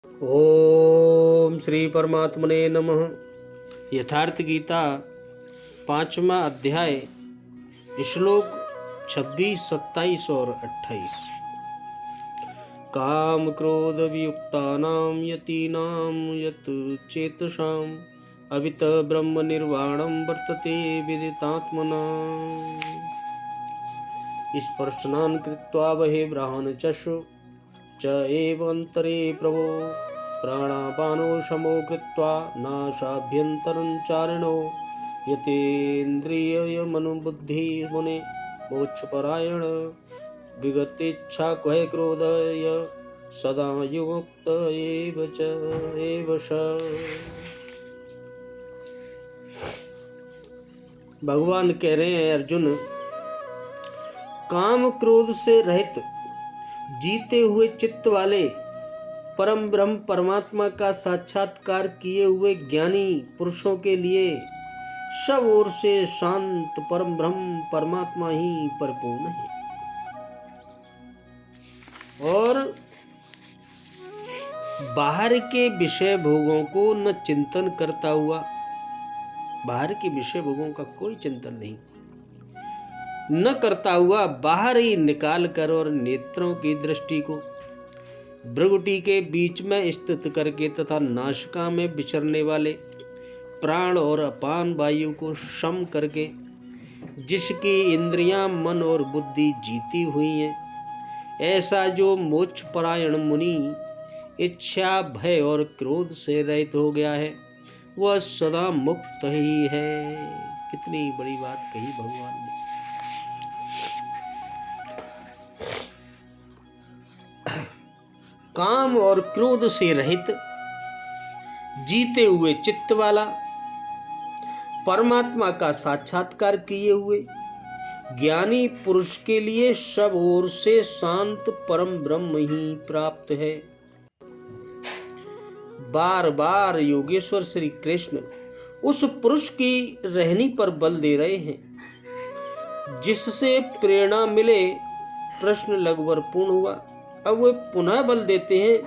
ओम श्री परमात्मने नमः। यथार्थ गीता 5वां अध्याय श्लोक 26, 27 और 28। काम क्रोध वियुक्तानां यतीनां यत चेतसाम् अवित ब्रह्म निर्वाणं वर्तते विदितात्मनाम्। स्पर्शनान् कृत्वा बहे ब्राह्मणचक्षु च एव अंतरे प्रभो प्राणापानो समो कृत्वा नाशाभ्यन्तरं चारिणो यतेन्द्रियमनुबुद्धि मुने मोक्षपरायण विगतेच्छा क्वै क्रोधय सदा युक्त एव स। भगवान कह रहे हैं, अर्जुन, काम क्रोध से रहित जीते हुए चित्त वाले परम ब्रह्म परमात्मा का साक्षात्कार किए हुए ज्ञानी पुरुषों के लिए सब ओर से शांत परम ब्रह्म परमात्मा ही परिपूर्ण है। और बाहर के विषय भोगों को न चिंतन करता हुआ, बाहर के विषय भोगों का कोई चिंतन नहीं न करता हुआ बाहर ही निकाल कर और नेत्रों की दृष्टि को भ्रुकुटी के बीच में स्थित करके तथा नासिका में विचरने वाले प्राण और अपान वायु को सम करके जिसकी इंद्रियां मन और बुद्धि जीती हुई हैं, ऐसा जो मोक्ष परायण मुनि इच्छा भय और क्रोध से रहित हो गया है, वह सदा मुक्त ही है। कितनी बड़ी बात कही भगवान ने। काम और क्रोध से रहित जीते हुए चित्त वाला परमात्मा का साक्षात्कार किए हुए ज्ञानी पुरुष के लिए सब ओर से शांत परम ब्रह्म ही प्राप्त है। बार बार योगेश्वर श्री कृष्ण उस पुरुष की रहनी पर बल दे रहे हैं जिससे प्रेरणा मिले प्रश्न लगभग पूर्ण हुआ। अब वे पुनः बल देते हैं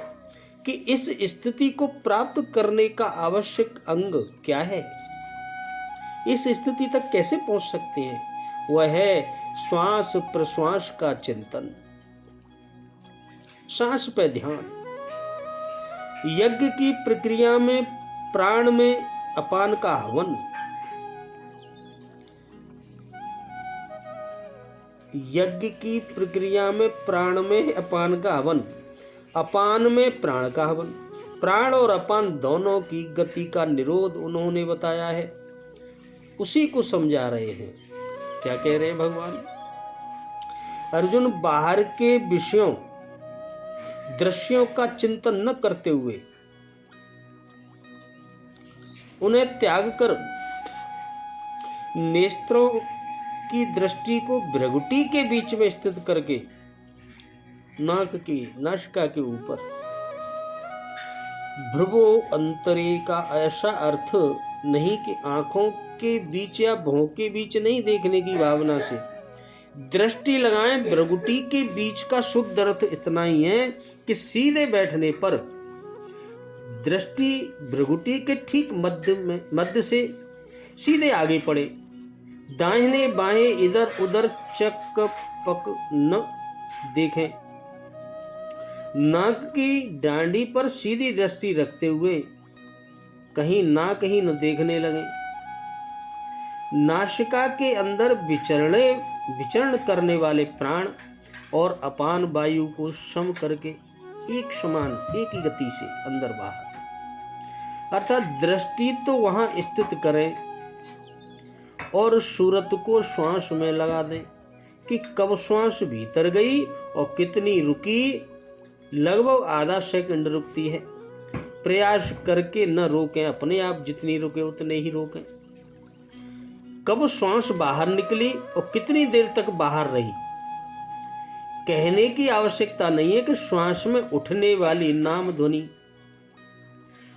कि इस स्थिति को प्राप्त करने का आवश्यक अंग क्या है, इस स्थिति तक कैसे पहुंच सकते हैं। वह है श्वास प्रश्वास का चिंतन, सांस पे ध्यान। यज्ञ की प्रक्रिया में प्राण में अपान का हवन, यज्ञ की प्रक्रिया में प्राण में अपान का हवन, अपान में प्राण का हवन, प्राण और अपान दोनों की गति का निरोध उन्होंने बताया है। उसी को समझा रहे हैं। क्या कह रहे हैं भगवान? अर्जुन, बाहर के विषयों दृश्यों का चिंतन न करते हुए उन्हें त्याग कर नेत्रों की दृष्टि को भ्रुकुटी के बीच में स्थित करके नाक की नासिका के ऊपर भ्रुवो अंतरे का ऐसा अर्थ नहीं कि आंखों के बीच या भौं के बीच नहीं देखने की भावना से दृष्टि लगाएं। भ्रुकुटी के बीच का शुद्ध अर्थ इतना ही है कि सीधे बैठने पर दृष्टि भ्रुकुटी के ठीक मध्य से सीधे आगे पड़े, दाहिने बाएं इधर उधर चक पक न देखें। नाक की डांडी पर सीधी दृष्टि रखते हुए कहीं नाक ही न देखने लगे। नासिका के अंदर विचरण करने वाले प्राण और अपान वायु को सम करके एक समान एक ही गति से अंदर बाहर, अर्थात दृष्टि तो वहां स्थित करें और सूरत को श्वास में लगा दें कि कब श्वास भीतर गई और कितनी रुकी। लगभग आधा सेकंड रुकती है। प्रयास करके न रोकें, अपने आप जितनी रुके उतने ही रोकें। कब श्वास बाहर निकली और कितनी देर तक बाहर रही, कहने की आवश्यकता नहीं है कि श्वास में उठने वाली नाम ध्वनि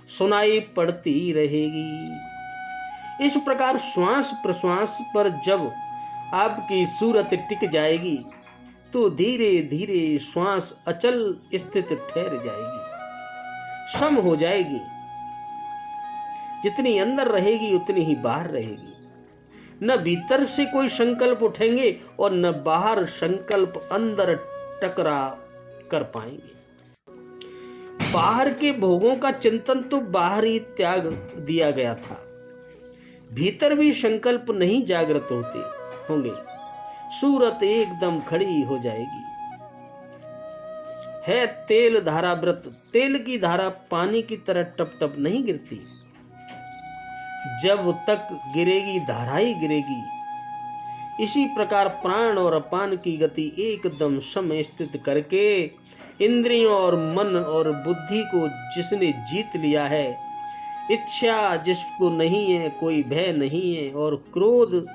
सुनाई पड़ती रहेगी। इस प्रकार श्वास प्रश्वास पर जब आपकी सूरत टिक जाएगी तो धीरे धीरे श्वास अचल स्थित ठहर जाएगी। सम हो जाएगी। जितनी अंदर रहेगी उतनी ही बाहर रहेगी। न भीतर से कोई संकल्प उठेंगे और न बाहर संकल्प अंदर टकरा कर पाएंगे। बाहर के भोगों का चिंतन तो बाहर ही त्याग दिया गया था। भीतर भी संकल्प नहीं जागृत होंगे, सूरत एकदम खड़ी हो जाएगी। है तेल धारा व्रत, तेल की धारा पानी की तरह टप टप नहीं गिरती, जब तक गिरेगी धारा ही गिरेगी। इसी प्रकार प्राण और अपान की गति एकदम समय स्थित करके इंद्रियों और मन और बुद्धि को जिसने जीत लिया है, इच्छा जिसको नहीं है, कोई भय नहीं है और क्रोध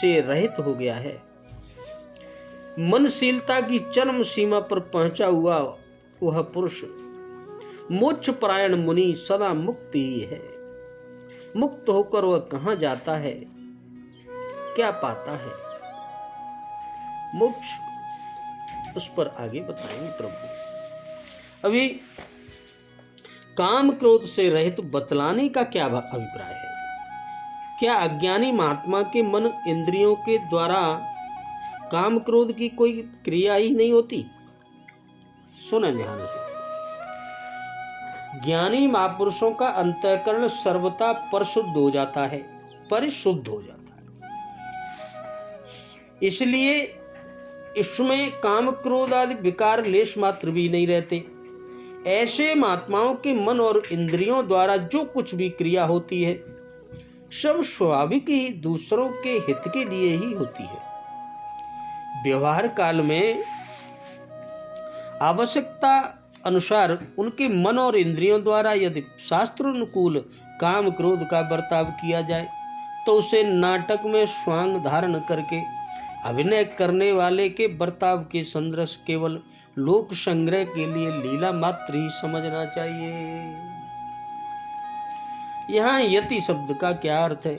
से रहित हो गया है, मनशीलता की चरम सीमा पर पहुंचा हुआ वह पुरुष मोक्ष परायण मुनि सदा मुक्त ही है। मुक्त होकर वह कहां जाता है, क्या पाता है? मोक्ष, उस पर आगे बताएंगे प्रभु। अभी काम क्रोध से रहित बतलाने का क्या अभिप्राय है? क्या अज्ञानी महात्मा के मन इंद्रियों के द्वारा काम क्रोध की कोई क्रिया ही नहीं होती? सुने ध्यान से। ज्ञानी महापुरुषों का अंतःकरण सर्वथा परिशुद्ध हो जाता है, परिशुद्ध हो जाता है। इसलिए इसमें काम क्रोध आदि विकार लेश मात्र भी नहीं रहते। ऐसे महात्माओं के मन और इंद्रियों द्वारा जो कुछ भी क्रिया होती है, सब स्वाभाविक ही दूसरों के हित के लिए ही होती है। व्यवहार काल में आवश्यकता अनुसार उनके मन और इंद्रियों द्वारा यदि शास्त्रानुकूल काम क्रोध का बर्ताव किया जाए तो उसे नाटक में स्वांग धारण करके अभिनय करने वाले के बर्ताव के संदर्श केवल लोक संग्रह के लिए लीला मात्र ही समझना चाहिए। यहाँ यति शब्द का क्या अर्थ है?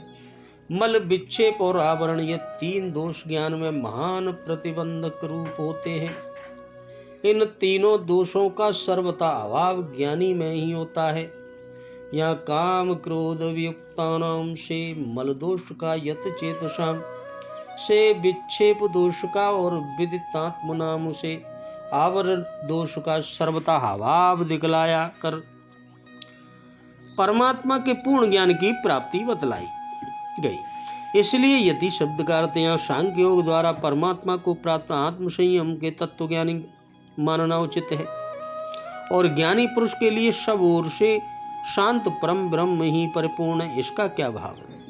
मल, विक्षेप और आवरण, ये तीन दोष ज्ञान में महान प्रतिबंधक रूप होते हैं। इन तीनों दोषों का सर्वथा अभाव ज्ञानी में ही होता है। यहाँ काम क्रोध वियुक्तानाम से मल दोष का यत चेतसाम से विक्षेप दोष का और विदितात्मनाम से आवरण दोष का सर्वथा अभाव दिखलाया कर परमात्मा के पूर्ण ज्ञान की प्राप्ति बतलाई गई। इसलिए यदि शब्द का अर्थ यहाँ सांख्य योग द्वारा परमात्मा को प्राप्त आत्म संयम के तत्व ज्ञानी मानना उचित है और ज्ञानी पुरुष के लिए सब ओर से शांत परम ब्रह्म ही परिपूर्ण है। इसका क्या भाव है?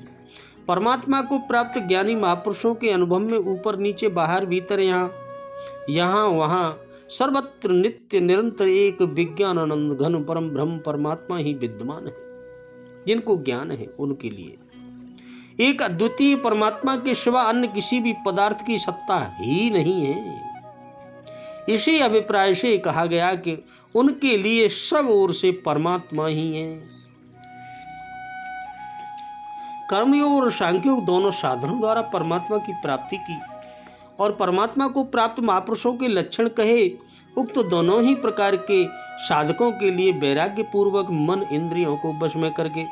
परमात्मा को प्राप्त ज्ञानी महापुरुषों के अनुभव में ऊपर नीचे बाहर भीतर यहाँ वहाँ सर्वत्र नित्य निरंतर एक विज्ञान आनंद घन परम ब्रह्म परमात्मा ही विद्यमान है। जिनको ज्ञान है उनके लिए एक अद्वितीय परमात्मा के सिवा अन्य किसी भी पदार्थ की सत्ता ही नहीं है। इसी अभिप्राय से कहा गया कि उनके लिए सब ओर से परमात्मा ही है। कर्मयोग और सांख्योग दोनों साधनों द्वारा परमात्मा की प्राप्ति की और परमात्मा को प्राप्त महापुरुषों के लक्षण कहे। उक्त दोनों ही प्रकार के साधकों के लिए वैराग्य पूर्वक मन इंद्रियों को वश में करके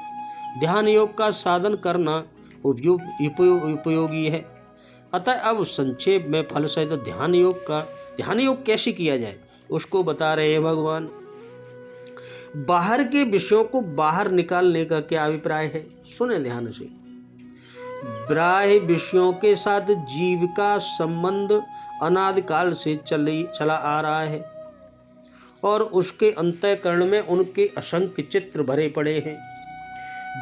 ध्यान योग का साधन करना उपयोगी है। अतः अब संक्षेप में फल सहित ध्यान योग कैसे किया जाए उसको बता रहे हैं भगवान। बाहर के विषयों को बाहर निकालने का क्या अभिप्राय है? सुने ध्यान से। बाह्य विषयों के साथ जीव का संबंध अनादिकाल से चला आ रहा है और उसके अंतःकरण में उनके असंख्य चित्र भरे पड़े हैं।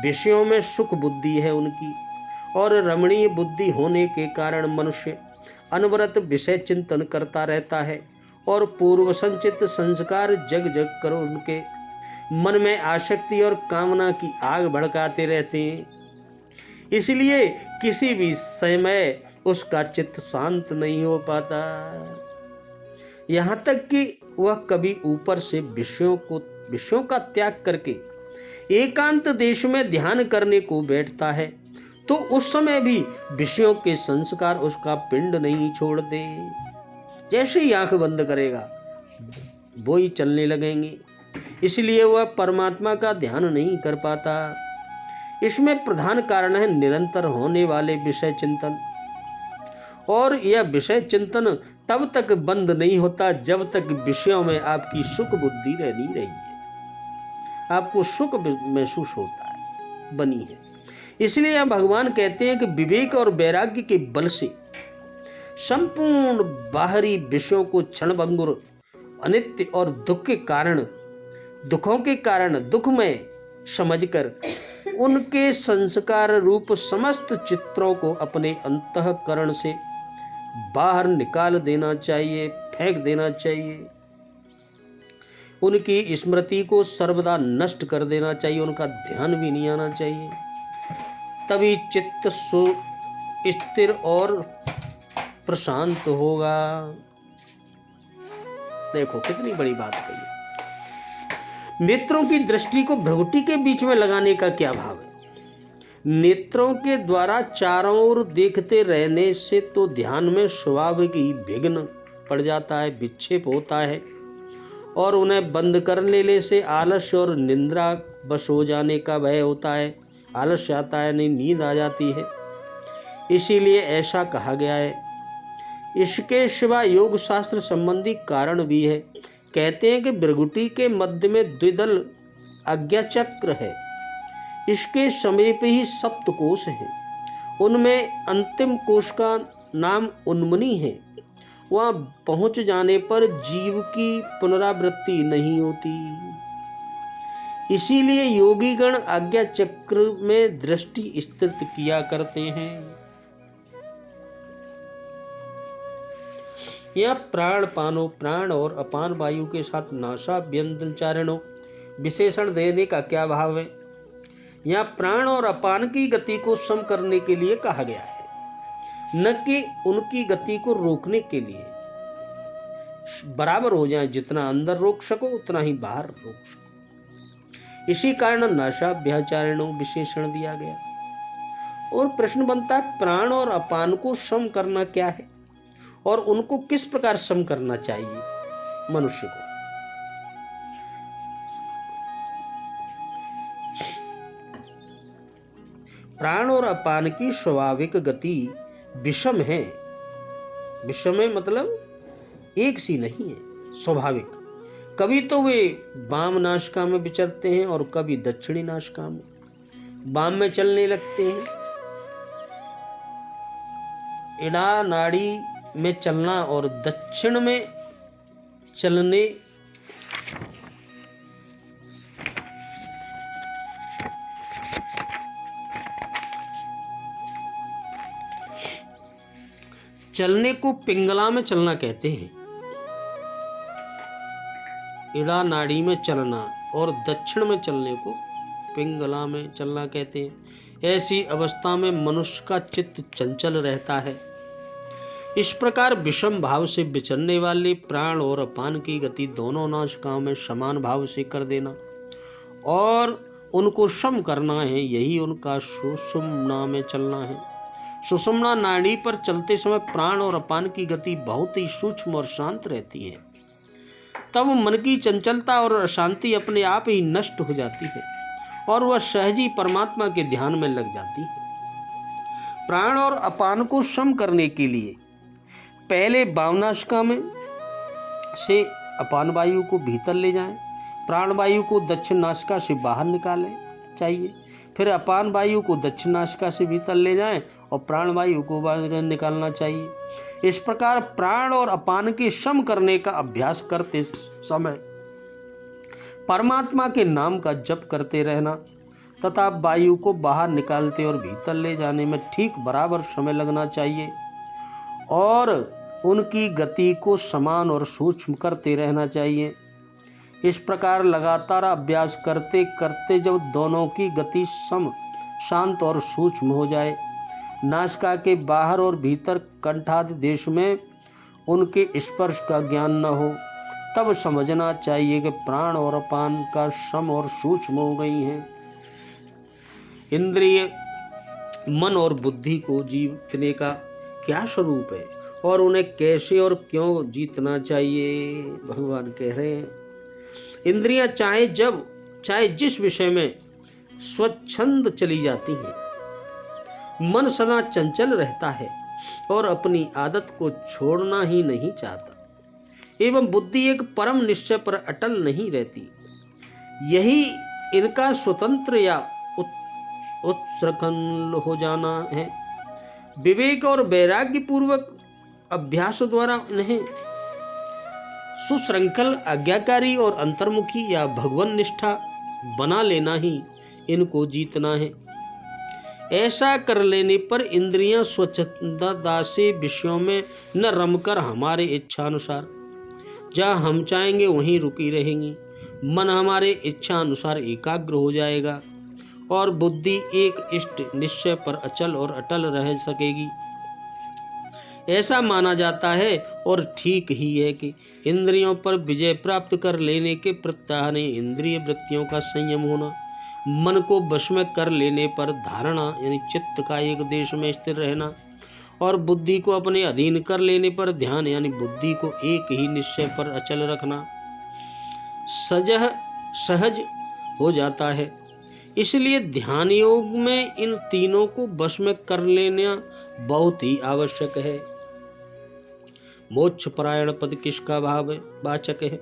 विषयों में सुख बुद्धि है उनकी और रमणीय बुद्धि होने के कारण मनुष्य अनवरत विषय चिंतन करता रहता है और पूर्व संचित संस्कार जग जग कर उनके मन में आसक्ति और कामना की आग भड़काते रहते हैं। इसलिए किसी भी समय उसका चित्त शांत नहीं हो पाता, यहाँ तक कि वह कभी ऊपर से विषयों का त्याग करके एकांत देश में ध्यान करने को बैठता है तो उस समय भी विषयों के संस्कार उसका पिंड नहीं छोड़ते। जैसे ही आंख बंद करेगा वो ही चलने लगेंगे। इसलिए वह परमात्मा का ध्यान नहीं कर पाता। इसमें प्रधान कारण है निरंतर होने वाले विषय चिंतन, और यह विषय चिंतन तब तक बंद नहीं होता जब तक विषयों में आपकी सुख बुद्धि नहीं रही है, आपको सुख महसूस होता है, बनी है। इसलिए यह भगवान कहते हैं कि विवेक और वैराग्य के बल से संपूर्ण बाहरी विषयों को क्षणभंगुर, अनित्य और दुखों के कारण दुखमय समझकर उनके संस्कार रूप समस्त चित्रों को अपने अंतःकरण से बाहर निकाल देना चाहिए, फेंक देना चाहिए। उनकी स्मृति को सर्वदा नष्ट कर देना चाहिए, उनका ध्यान भी नहीं आना चाहिए। तभी चित्त स्थिर और प्रशांत होगा। देखो कितनी बड़ी बात कही। नेत्रों की दृष्टि को भ्रगुटी के बीच में लगाने का क्या भाव है? नेत्रों के द्वारा चारों ओर देखते रहने से तो ध्यान में स्वाभाविक ही विघ्न पड़ जाता है, विक्षेप होता है, और उन्हें बंद कर लेने से आलस्य और निद्रा बस हो जाने का भय होता है। आलस्य आता है, नहीं नींद आ जाती है, इसीलिए ऐसा कहा गया है। इसके सिवा योग शास्त्र संबंधी कारण भी है। कहते हैं कि भृगुटी के मध्य में द्विदल आज्ञा चक्र है, इसके समीप ही सप्तकोश है, उनमें अंतिम कोश का नाम उन्मनी है। वहां पहुंच जाने पर जीव की पुनरावृत्ति नहीं होती। इसीलिए योगीगण आज्ञा चक्र में दृष्टि स्थित किया करते हैं। यह प्राण पानो, प्राण और अपान वायु के साथ नासा व्यंजनचारणों विशेषण देने का क्या भाव है? यह प्राण और अपान की गति को सम करने के लिए कहा गया है, न कि उनकी गति को रोकने के लिए। बराबर हो जाए, जितना अंदर रोक सको उतना ही बाहर रोक सको। इसी कारण नासा व्यंजनचारणों विशेषण दिया गया। और प्रश्न बनता है, प्राण और अपान को सम करना क्या है और उनको किस प्रकार सम करना चाहिए मनुष्य को? प्राण और अपान की स्वाभाविक गति विषम है। विषम है मतलब एक सी नहीं है, स्वाभाविक। कभी तो वे वाम नासिका में विचरते हैं और कभी दक्षिणी नासिका में। वाम में चलने लगते हैं, इड़ा नाड़ी में चलना, और दक्षिण में चलने को पिंगला में चलना कहते हैं। इड़ा नाड़ी में चलना और दक्षिण में चलने को पिंगला में चलना कहते हैं। ऐसी अवस्था में मनुष्य का चित्त चंचल रहता है। इस प्रकार विषम भाव से विचरने वाले प्राण और अपान की गति दोनों नासिकाओं में समान भाव से कर देना और उनको सम करना है, यही उनका सुषुम्ना में चलना है। सुषुम्ना नाड़ी पर चलते समय प्राण और अपान की गति बहुत ही सूक्ष्म और शांत रहती है। तब मन की चंचलता और अशांति अपने आप ही नष्ट हो जाती है और वह सहज ही परमात्मा के ध्यान में लग जाती है। प्राण और अपान को सम करने के लिए पहले वामनासिका में से अपान वायु को भीतर ले जाएं, प्राण वायु को दक्षिण नासिका से बाहर निकालें चाहिए, फिर अपान वायु को दक्षिण नासिका से भीतर ले जाएं और प्राण वायु को बाहर निकालना चाहिए। इस प्रकार प्राण और अपान के सम करने का अभ्यास करते समय परमात्मा के नाम का जप करते रहना तथा वायु को बाहर निकालते और भीतर ले जाने में ठीक बराबर समय लगना चाहिए और उनकी गति को समान और सूक्ष्म करते रहना चाहिए। इस प्रकार लगातार अभ्यास करते करते जब दोनों की गति सम, शांत और सूक्ष्म हो जाए, नासिका के बाहर और भीतर कंठादि देश में उनके स्पर्श का ज्ञान न हो, तब समझना चाहिए कि प्राण और अपान का सम और सूक्ष्म हो गई हैं। इंद्रिय, मन और बुद्धि को जीतने का क्या स्वरूप है और उन्हें कैसे और क्यों जीतना चाहिए? भगवान कह रहे हैं, इंद्रियां चाहे जिस विषय में स्वच्छंद चली जाती हैं, मन सदा चंचल रहता है और अपनी आदत को छोड़ना ही नहीं चाहता, एवं बुद्धि एक परम निश्चय पर अटल नहीं रहती। यही इनका स्वतंत्र या उत्सृखल हो जाना है। विवेक और वैराग्य पूर्वक अभ्यास द्वारा इन्हें सुशृंखल, आज्ञाकारी और अंतर्मुखी या भगवान निष्ठा बना लेना ही इनको जीतना है। ऐसा कर लेने पर इंद्रियां स्वच्छंदता से विषयों में न रमकर हमारे इच्छा अनुसार जहाँ हम चाहेंगे वहीं रुकी रहेंगी। मन हमारे इच्छा अनुसार एकाग्र हो जाएगा और बुद्धि एक इष्ट निश्चय पर अचल और अटल रह सकेगी। ऐसा माना जाता है और ठीक ही है कि इंद्रियों पर विजय प्राप्त कर लेने के प्रत्याह ने इंद्रिय वृत्तियों का संयम होना, मन को वश में कर लेने पर धारणा यानी चित्त का एक देश में स्थिर रहना और बुद्धि को अपने अधीन कर लेने पर ध्यान यानी बुद्धि को एक ही निश्चय पर अचल रखना सहज हो जाता है। इसलिए ध्यान योग में इन तीनों को वश में कर लेना बहुत ही आवश्यक है। मोक्ष परायण पद किसका भाव वाचक है?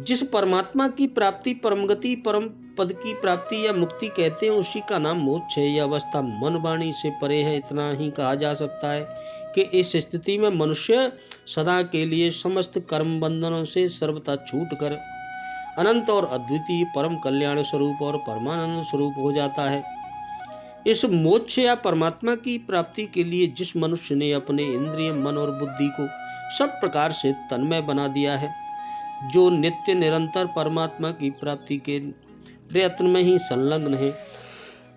जिस परमात्मा की प्राप्ति, परम गति, परम पद की प्राप्ति या मुक्ति कहते हैं, उसी का नाम मोक्ष है। यह अवस्था मन वाणी से परे है। इतना ही कहा जा सकता है कि इस स्थिति में मनुष्य सदा के लिए समस्त कर्म बंधनों से सर्वथा छूट कर अनंत और अद्वितीय परम कल्याण स्वरूप और परमानंद स्वरूप हो जाता है। इस मोक्ष या परमात्मा की प्राप्ति के लिए जिस मनुष्य ने अपने इंद्रिय, मन और बुद्धि को सब प्रकार से तन्मय बना दिया है, जो नित्य निरंतर परमात्मा की प्राप्ति के प्रयत्न में ही संलग्न है,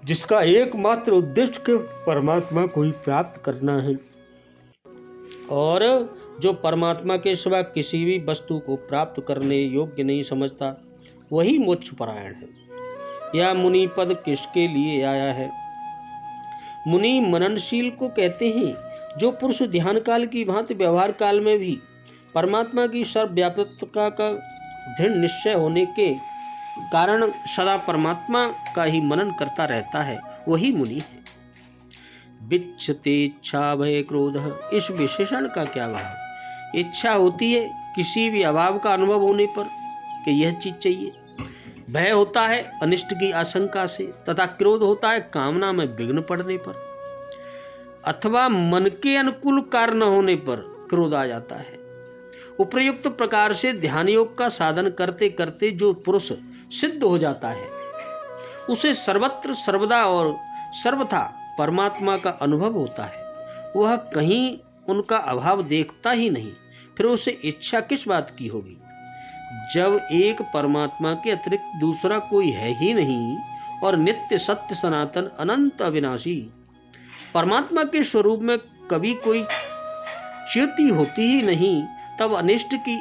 जिसका एकमात्र उद्देश्य परमात्मा को ही प्राप्त करना है और जो परमात्मा के सिवा किसी भी वस्तु को प्राप्त करने योग्य नहीं समझता, वही मोक्ष परायण है। यह मुनि पद किसके लिए आया है? मुनि मननशील को कहते हैं, जो पुरुष ध्यान काल की भांति व्यवहार काल में भी परमात्मा की सर्वव्यापकता का दृढ़ निश्चय होने के कारण सदा परमात्मा का ही मनन करता रहता है, वही मुनि है। विच्छते इच्छा भय क्रोध, इस विशेषण का क्या भाव? इच्छा होती है किसी भी अभाव का अनुभव होने पर कि यह चीज चाहिए, भय होता है अनिष्ट की आशंका से, तथा क्रोध होता है कामना में विघ्न पड़ने पर, अथवा मन के अनुकूल कार्य न होने पर क्रोध आ जाता है। उपर्युक्त प्रकार से ध्यान योग का साधन करते करते जो पुरुष सिद्ध हो जाता है, उसे सर्वत्र सर्वदा और सर्वथा परमात्मा का अनुभव होता है। वह कहीं उनका अभाव देखता ही नहीं, फिर उसे इच्छा किस बात की होगी? जब एक परमात्मा के अतिरिक्त दूसरा कोई है ही नहीं और नित्य सत्य सनातन अनंत अविनाशी परमात्मा के स्वरूप में कभी कोई च्युति होती ही नहीं, तब अनिष्ट की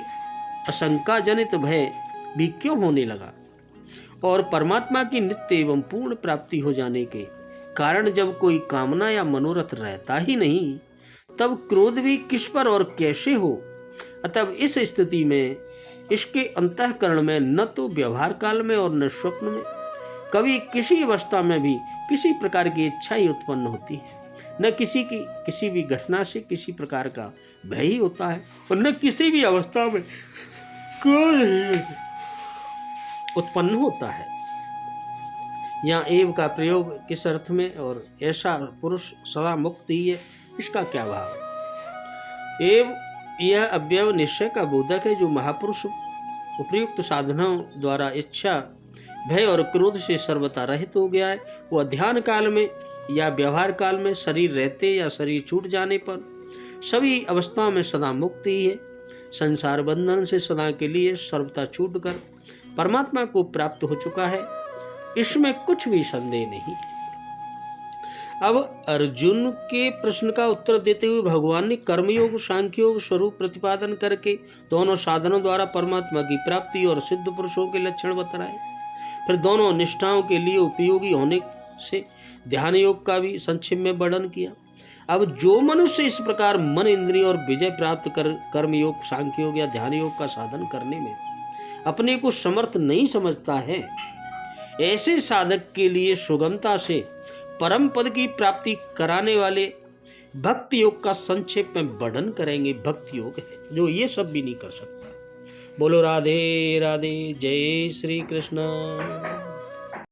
आशंका जनित भय भी क्यों होने लगा? और परमात्मा की नित्य एवं पूर्ण प्राप्ति हो जाने के कारण जब कोई कामना या मनोरथ रहता ही नहीं, तब क्रोध भी किस पर और कैसे हो? अतः इस स्थिति में इसके अंतःकरण में न तो व्यवहार काल में और न स्वप्न में कभी किसी अवस्था में भी किसी प्रकार की इच्छा ही उत्पन्न होती है, न किसी भी घटना से किसी प्रकार का भय ही होता है और न किसी भी अवस्था में क्रोध उत्पन्न होता है। यहाँ एव का प्रयोग किस अर्थ में और ऐसा पुरुष सदा मुक्त ही है, इसका क्या भाव? एव यह अव्यव निश्चय का बोधक है, जो महापुरुष उपयुक्त साधनों द्वारा इच्छा, भय और क्रोध से सर्वथा रहित हो गया है। वह ध्यान काल में या व्यवहार काल में, शरीर रहते या शरीर छूट जाने पर सभी अवस्थाओं में सदा मुक्त ही है। संसार बंधन से सदा के लिए सर्वथा छूटकर परमात्मा को प्राप्त हो चुका है, इसमें कुछ भी संदेह नहीं। अब अर्जुन के प्रश्न का उत्तर देते हुए भगवान ने कर्मयोग, सांख्य योग स्वरूप प्रतिपादन करके दोनों साधनों द्वारा परमात्मा की प्राप्ति और सिद्ध पुरुषों के लक्षण बतलाए। फिर दोनों निष्ठाओं के लिए उपयोगी होने से ध्यान योग का भी संक्षेप में वर्णन किया। अब जो मनुष्य इस प्रकार मन इंद्रिय और विजय प्राप्त कर कर्म योग, सांख्य योग या ध्यान योग का साधन करने में अपने को समर्थ नहीं समझता है, ऐसे साधक के लिए सुगमता से परम पद की प्राप्ति कराने वाले भक्ति योग का संक्षेप में वर्णन करेंगे। भक्ति योग है जो ये सब भी नहीं कर सकता। बोलो राधे राधे, जय श्री कृष्ण।